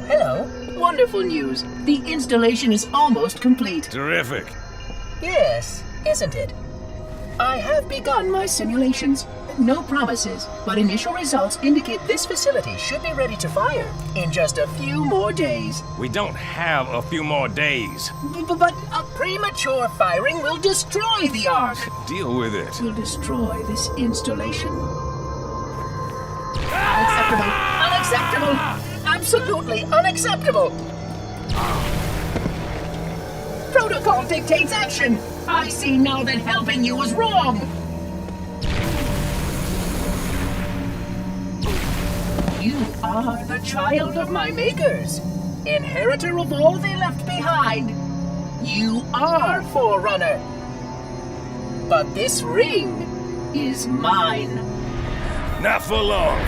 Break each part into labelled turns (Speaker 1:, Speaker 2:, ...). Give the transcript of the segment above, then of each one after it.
Speaker 1: hello.
Speaker 2: Wonderful news. The installation is almost complete.
Speaker 3: Terrific.
Speaker 1: Yes, isn't it?
Speaker 2: I have begun my simulations. No promises, but initial results indicate this facility should be ready to fire in just a few more days.
Speaker 3: We don't have a few more days.
Speaker 2: But a premature firing will destroy the Ark.
Speaker 3: Deal with it.
Speaker 2: Will destroy this installation. Unacceptable! Unacceptable! Absolutely unacceptable! Protocol dictates action! I see now that helping you was wrong! You are the child of my makers, inheritor of all they left behind. You are Forerunner. But this ring is mine.
Speaker 3: Not for long.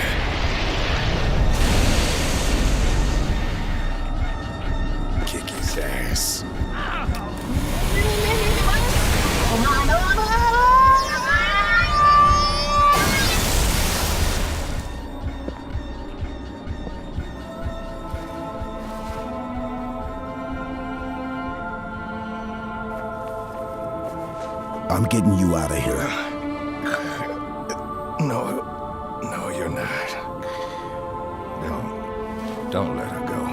Speaker 3: Kick his ass.
Speaker 4: I'm getting you out of here.
Speaker 3: No, you're not. Don't let her go.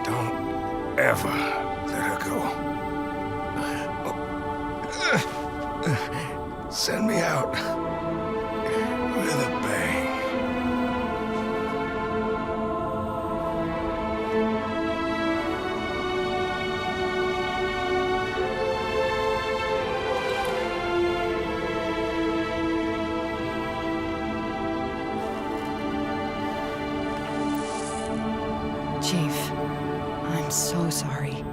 Speaker 3: Don't ever let her go. Send me out with a bang.
Speaker 5: Chief, I'm so sorry.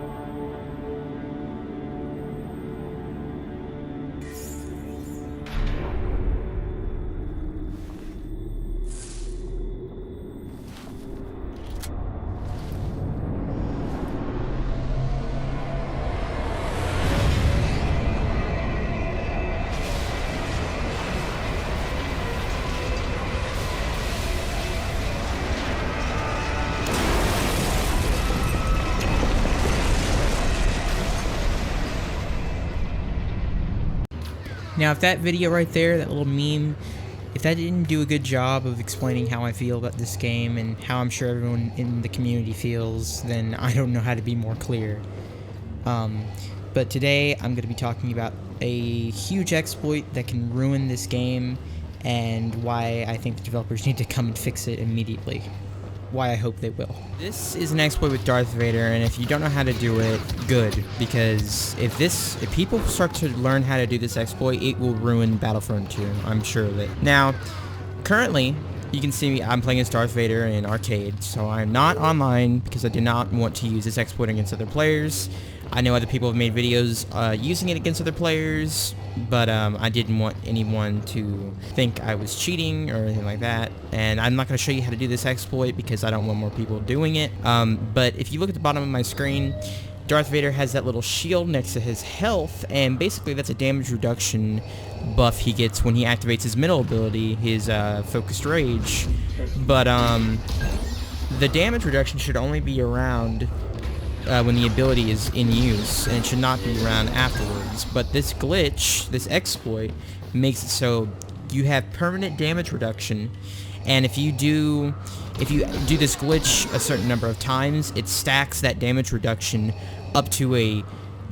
Speaker 6: Now, if that video right there, that little meme, if that didn't do a good job of explaining how I feel about this game and how I'm sure everyone in the community feels, then I don't know how to be more clear. But today, I'm going to be talking about a huge exploit that can ruin this game and why I think the developers need to come and fix it immediately. Why I hope they will. This is an exploit with Darth Vader, and if you don't know how to do it, good, because if people start to learn how to do this exploit, it will ruin Battlefront 2, I'm sure of it. Now, currently, you can see me, I'm playing as Darth Vader in arcade, so I'm not online because I do not want to use this exploit against other players. I know other people have made videos using it against other players, but I didn't want anyone to think I was cheating or anything like that. And I'm not going to show you how to do this exploit because I don't want more people doing it. But if you look at the bottom of my screen, Darth Vader has that little shield next to his health, and basically that's a damage reduction buff he gets when he activates his middle ability, his Focused Rage. But the damage reduction should only be around when the ability is in use, and it should not be around afterwards. But this glitch, this exploit, makes it so you have permanent damage reduction, and if you do this glitch a certain number of times, it stacks that damage reduction up to a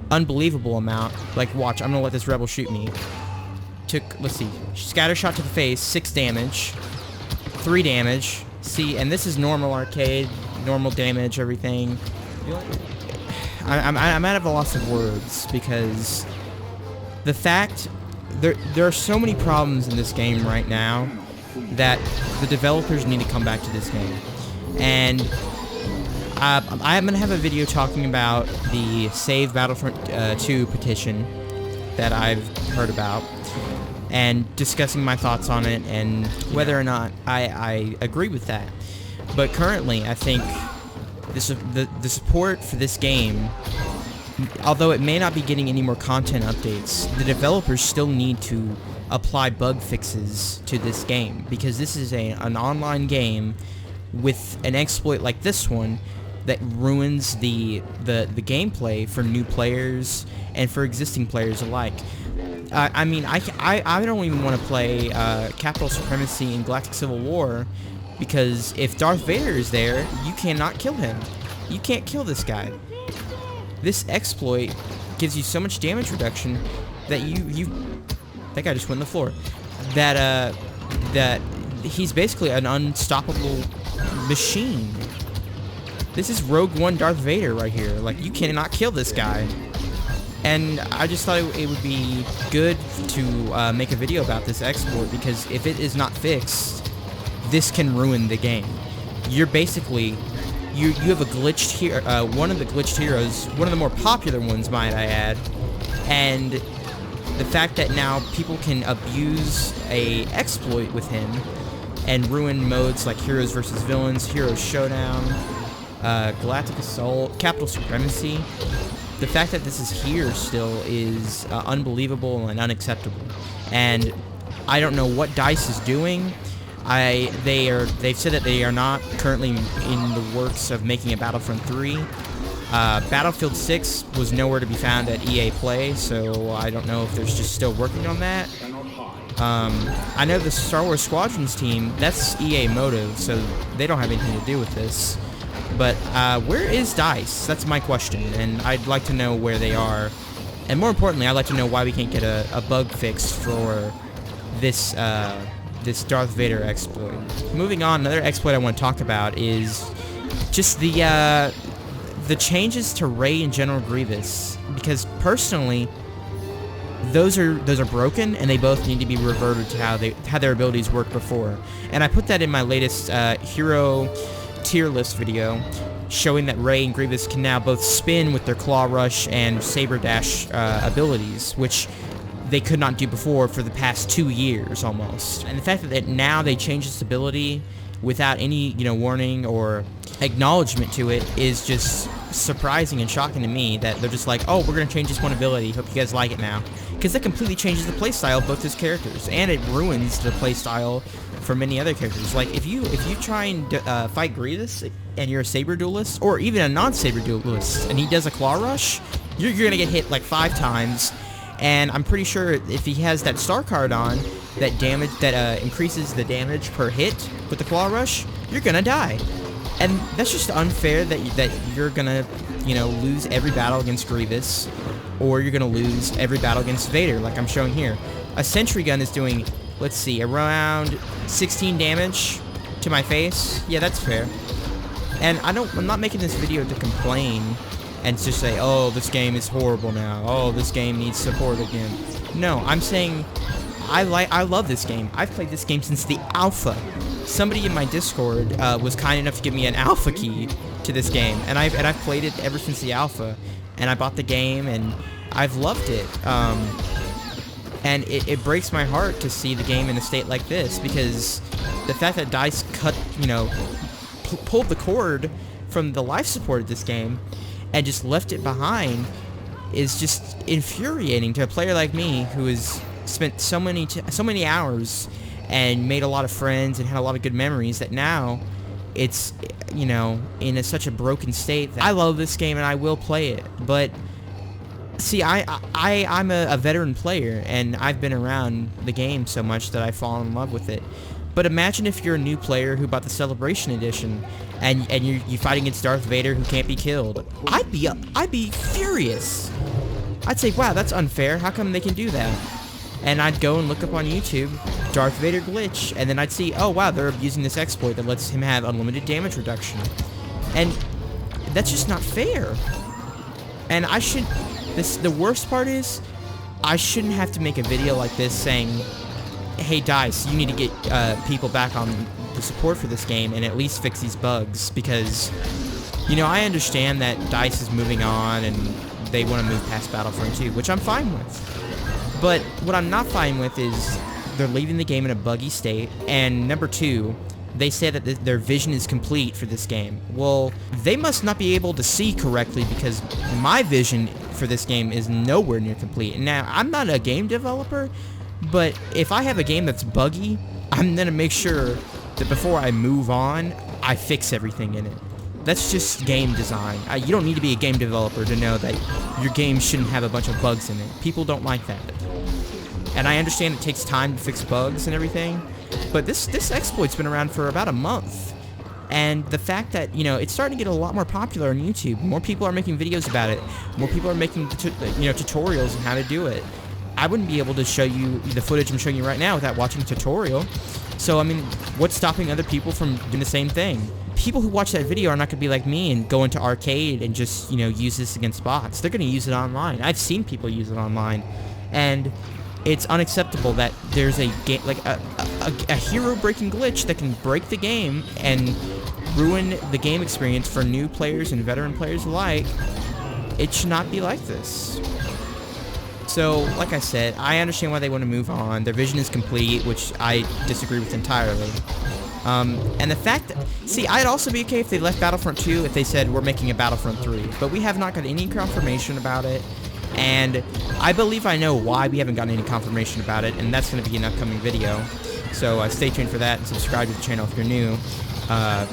Speaker 6: unbelievable amount. Like, watch, I'm gonna let this rebel shoot me. Let's see, scatter shot to the face, 6 damage, 3 damage. See, and this is normal arcade, normal damage, everything. I'm out of a loss of words because the fact there are so many problems in this game right now that the developers need to come back to this game. And I'm going to have a video talking about the Save Battlefront 2 petition that I've heard about and discussing my thoughts on it and whether or not I agree with that. But currently, I think the support for this game, although it may not be getting any more content updates, the developers still need to apply bug fixes to this game, because this is an online game with an exploit like this one that ruins the gameplay for new players and for existing players alike. I mean, I don't even want to play Capital Supremacy in Galactic Civil War, because if Darth Vader is there, you cannot kill him. You can't kill this guy. This exploit gives you so much damage reduction that that guy just went on the floor. That he's basically an unstoppable machine. This is Rogue One Darth Vader right here. Like, you cannot kill this guy. And I just thought it would be good to make a video about this exploit, because if it is not fixed, this can ruin the game. You're basically, you have a glitched hero, one of the glitched heroes, one of the more popular ones, might I add, and the fact that now people can abuse a exploit with him and ruin modes like Heroes versus Villains, Heroes Showdown, Galactic Assault, Capital Supremacy. The fact that this is here still is unbelievable and unacceptable. And I don't know what DICE is doing. They've said that they are not currently in the works of making a Battlefront 3. Battlefield 6 was nowhere to be found at EA Play, so I don't know if they're just still working on that. I know the Star Wars Squadrons team, that's EA Motive, so they don't have anything to do with this. But where is DICE? That's my question, and I'd like to know where they are. And more importantly, I'd like to know why we can't get a bug fix for this this Darth Vader exploit. Moving on, another exploit I want to talk about is just the changes to Rey and General Grievous, because personally, those are broken, and they both need to be reverted to how their abilities worked before. And I put that in my latest hero tier list video, showing that Rey and Grievous can now both spin with their Claw Rush and Saber Dash abilities, which they could not do before for the past 2 years almost. And the fact that now they changed this ability without any, warning or acknowledgement to it is just surprising and shocking to me, that they're just like, oh, we're going to change this one ability, hope you guys like it now. Because that completely changes the playstyle of both his characters, and it ruins the playstyle for many other characters. Like, if you try and fight Grievous, and you're a Saber Duelist, or even a non-Saber Duelist, and he does a Claw Rush, you're going to get hit like 5 times, and I'm pretty sure if he has that star card on, that increases the damage per hit with the Claw Rush, you're going to die. And that's just unfair that you're gonna, lose every battle against Grievous, or you're gonna lose every battle against Vader, like I'm showing here. A sentry gun is doing, let's see, around 16 damage to my face. Yeah, that's fair. And I'm not making this video to complain and just say, oh, this game is horrible now. Oh, this game needs support again. No, I'm saying I love this game. I've played this game since the alpha. Somebody in my Discord was kind enough to give me an alpha key to this game, and I've played it ever since the alpha, and I bought the game, and I've loved it. And it breaks my heart to see the game in a state like this, because the fact that DICE pulled the cord from the life support of this game and just left it behind is just infuriating to a player like me who has spent so many hours and made a lot of friends and had a lot of good memories, that now it's, in such a broken state that I love this game and I will play it. But see, I'm a veteran player, and I've been around the game so much that I've fallen in love with it. But imagine if you're a new player who bought the Celebration Edition and you fight against Darth Vader who can't be killed. I'd be furious. I'd say, wow, that's unfair. How come they can do that? And I'd go and look up on YouTube, Darth Vader glitch, and then I'd see, oh wow, they're using this exploit that lets him have unlimited damage reduction. And that's just not fair. And the worst part is, I shouldn't have to make a video like this saying, hey DICE, you need to get people back on the support for this game and at least fix these bugs, because, I understand that DICE is moving on and they want to move past Battlefront 2, which I'm fine with. But what I'm not fine with is they're leaving the game in a buggy state, and number 2, they say that their vision is complete for this game. Well, they must not be able to see correctly, because my vision for this game is nowhere near complete. And now, I'm not a game developer, but if I have a game that's buggy, I'm going to make sure that before I move on, I fix everything in it. That's just game design. You don't need to be a game developer to know that your game shouldn't have a bunch of bugs in it. People don't like that. And I understand it takes time to fix bugs and everything, but this exploit's been around for about a month. And the fact that, you know, it's starting to get a lot more popular on YouTube. More people are making videos about it. More people are making, tutorials on how to do it. I wouldn't be able to show you the footage I'm showing you right now without watching a tutorial. So, I mean, what's stopping other people from doing the same thing? People who watch that video are not going to be like me and go into arcade and just, use this against bots. They're going to use it online. I've seen people use it online. And it's unacceptable that there's a game, like a hero-breaking glitch that can break the game and ruin the game experience for new players and veteran players alike. It should not be like this. So, like I said, I understand why they want to move on. Their vision is complete, which I disagree with entirely. And the fact that... See, I'd also be okay if they left Battlefront 2 if they said, we're making a Battlefront 3. But we have not got any confirmation about it. And I believe I know why we haven't gotten any confirmation about it, and that's going to be an upcoming video. So stay tuned for that and subscribe to the channel if you're new.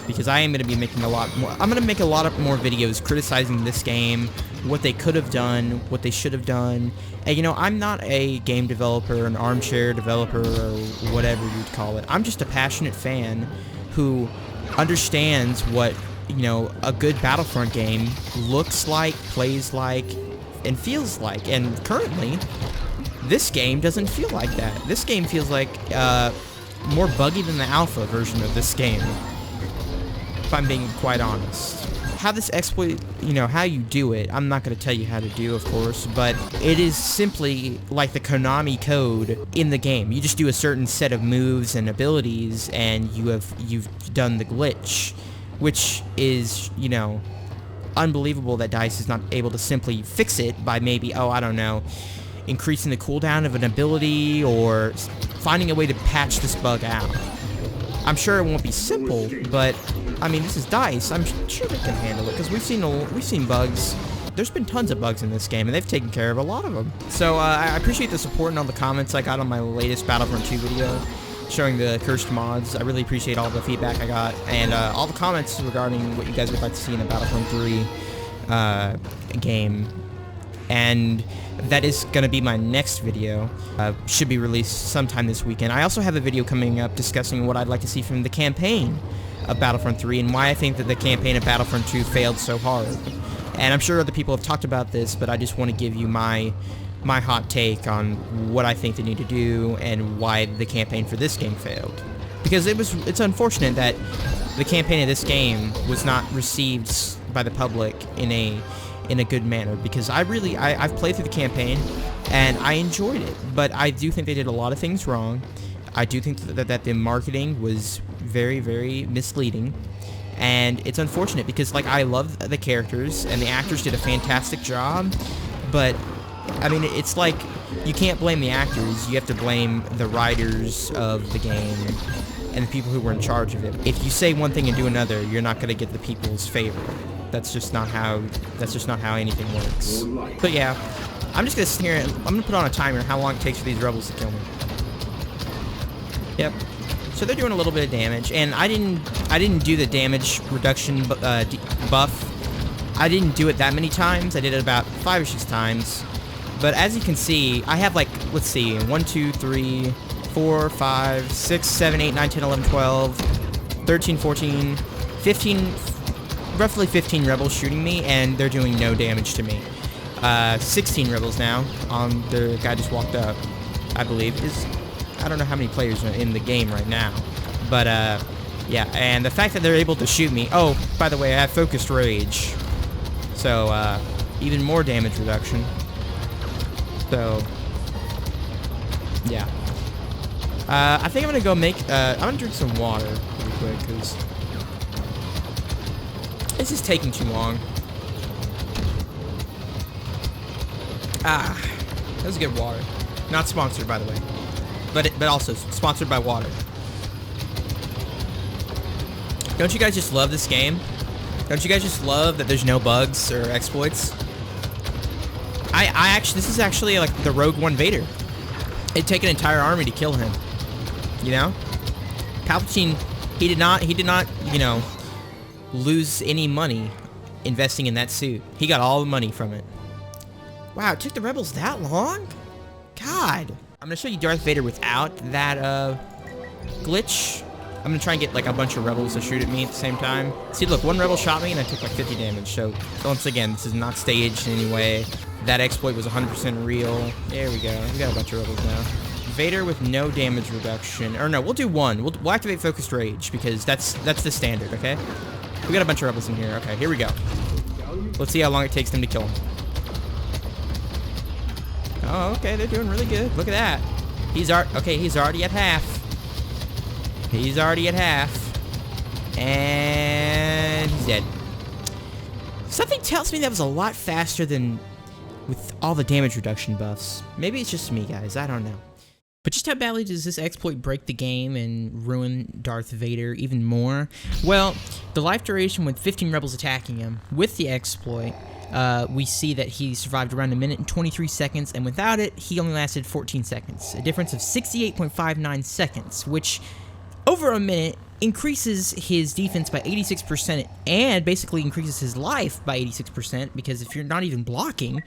Speaker 6: Because I am going to be making a lot more... I'm going to make a lot of more videos criticizing this game, what they could have done, what they should have done. And, I'm not a game developer, an armchair developer, or whatever you'd call it. I'm just a passionate fan who understands what, a good Battlefront game looks like, plays like, and feels like. And currently, this game doesn't feel like that. This game feels like more buggy than the alpha version of this game, if I'm being quite honest. How this exploit, how you do it, I'm not going to tell you how to do, of course, but it is simply like the Konami code in the game. You just do a certain set of moves and abilities, and you've done the glitch, which is, unbelievable that DICE is not able to simply fix it by maybe, I don't know, increasing the cooldown of an ability or finding a way to patch this bug out. I'm sure it won't be simple, but I mean, this is DICE. I'm sure they can handle it because we've seen bugs. There's been tons of bugs in this game, and they've taken care of a lot of them. So I appreciate the support and all the comments I got on my latest Battlefront 2 video showing the cursed mods. I really appreciate all the feedback I got and all the comments regarding what you guys would like to see in a Battlefront 3 game. And that is going to be my next video. Should be released sometime this weekend. I also have a video coming up discussing what I'd like to see from the campaign of Battlefront 3 and why I think that the campaign of Battlefront 2 failed so hard. And I'm sure other people have talked about this, but I just want to give you my hot take on what I think they need to do and why the campaign for this game failed. Because it's unfortunate that the campaign of this game was not received by the public in a good manner, because I've played through the campaign and I enjoyed it, but I do think they did a lot of things wrong. I do think that the marketing was very, very misleading, and it's unfortunate because, like, I love the characters and the actors did a fantastic job, but I mean, it's like you can't blame the actors, you have to blame the writers of the game and the people who were in charge of it. If you say one thing and do another, you're not going to get the people's favor. That's just not how anything works. But yeah, I'm just gonna sit here and I'm gonna put on a timer how long it takes for these rebels to kill me. Yep. So they're doing a little bit of damage, and I didn't do the damage reduction buff. I didn't do it that many times. I did it about 5 or 6 times. But as you can see, I have, like, let's see, 1, 2, 3, 4, 5, 6, 7, 8, 9, 10, 11, 12, 13, 14, 15. Roughly 15 rebels shooting me, and they're doing no damage to me. 16 rebels now. The guy just walked up, I believe. I don't know how many players are in the game right now. But, yeah, and the fact that they're able to shoot me... Oh, by the way, I have focused rage. So, even more damage reduction. So, yeah. I think I'm gonna go make... I'm gonna drink some water really quick, because... this is taking too long. That was good water. Not sponsored, by the way. But also sponsored by water. Don't you guys just love this game? Don't you guys just love that there's no bugs or exploits? I actually, this is actually like the Rogue One Vader. It'd take an entire army to kill him. You know? Palpatine, he did not, lose any money investing in that suit. He got all the money from it. Wow, it took the rebels that long? God. I'm gonna show you Darth Vader without that glitch. I'm gonna try and get like a bunch of rebels to shoot at me at the same time. See, look, one rebel shot me and I took like 50 damage. So once again, this is not staged in any way. That exploit was 100% real. There we go. We got a bunch of rebels now. Vader with no damage reduction. Or no, we'll do one. We'll activate Focused Rage because that's the standard, okay? We got a bunch of rebels in here. Okay, here we go. Let's see how long it takes them to kill him. Oh, okay, they're doing really good. Look at that. He's already at half. He's already at half. And he's dead. Something tells me that was a lot faster than with all the damage reduction buffs. Maybe it's just me, guys. I don't know. But just how badly does this exploit break the game and ruin Darth Vader even more? Well, the life duration with 15 rebels attacking him with the exploit, we see that he survived around 1 minute and 23 seconds, and without it, he only lasted 14 seconds. A difference of 68.59 seconds, which over a minute increases his defense by 86% and basically increases his life by 86% because if you're not even blocking,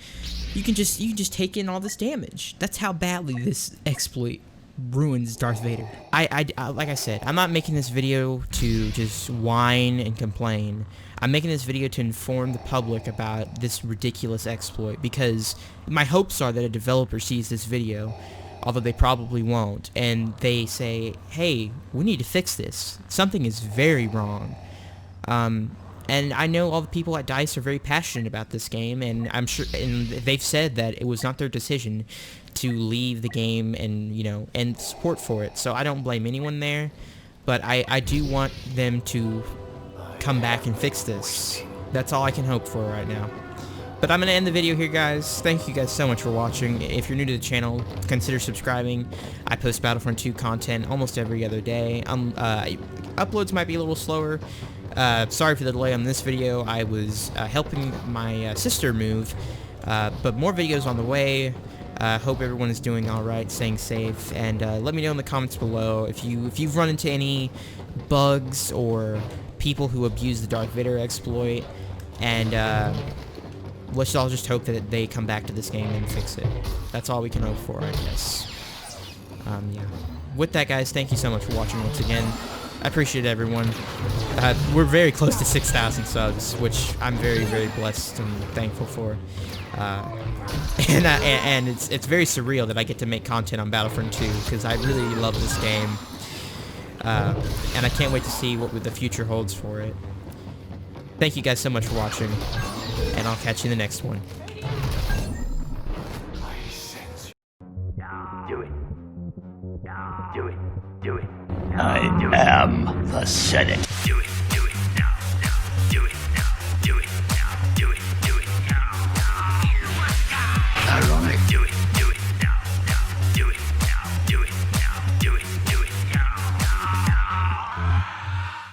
Speaker 6: you can just take in all this damage. That's how badly this exploit ruins Darth Vader. I like I said, I'm not making this video to just whine and complain. I'm making this video to inform the public about this ridiculous exploit because my hopes are that a developer sees this video, although they probably won't, and they say, hey, we need to fix this. Something is very wrong. And I know all the people at DICE are very passionate about this game, and I'm sure, and they've said that it was not their decision to leave the game and, you know, end support for it. So I don't blame anyone there, but I do want them to come back and fix this. That's all I can hope for right now. But I'm going to end the video here, guys. Thank you guys so much for watching. If you're new to the channel, consider subscribing. I post Battlefront 2 content almost every other day. Uploads might be a little slower. Sorry for the delay on this video. I was helping my sister move, but more videos on the way. Hope everyone is doing alright, staying safe, and let me know in the comments below if you've run into any bugs or people who abuse the Darth Vader exploit, and let's all just hope that they come back to this game and fix it. That's all we can hope for, I guess. Yeah. With that, guys, thank you so much for watching once again. I appreciate everyone. We're very close to 6,000 subs, which I'm very, very blessed and thankful for. And it's very surreal that I get to make content on Battlefront 2 because I really love this game. And I can't wait to see what the future holds for it. Thank you guys so much for watching, and I'll catch you in the next one.
Speaker 7: Do it. Do it. Do it. I am the Senate. Do it.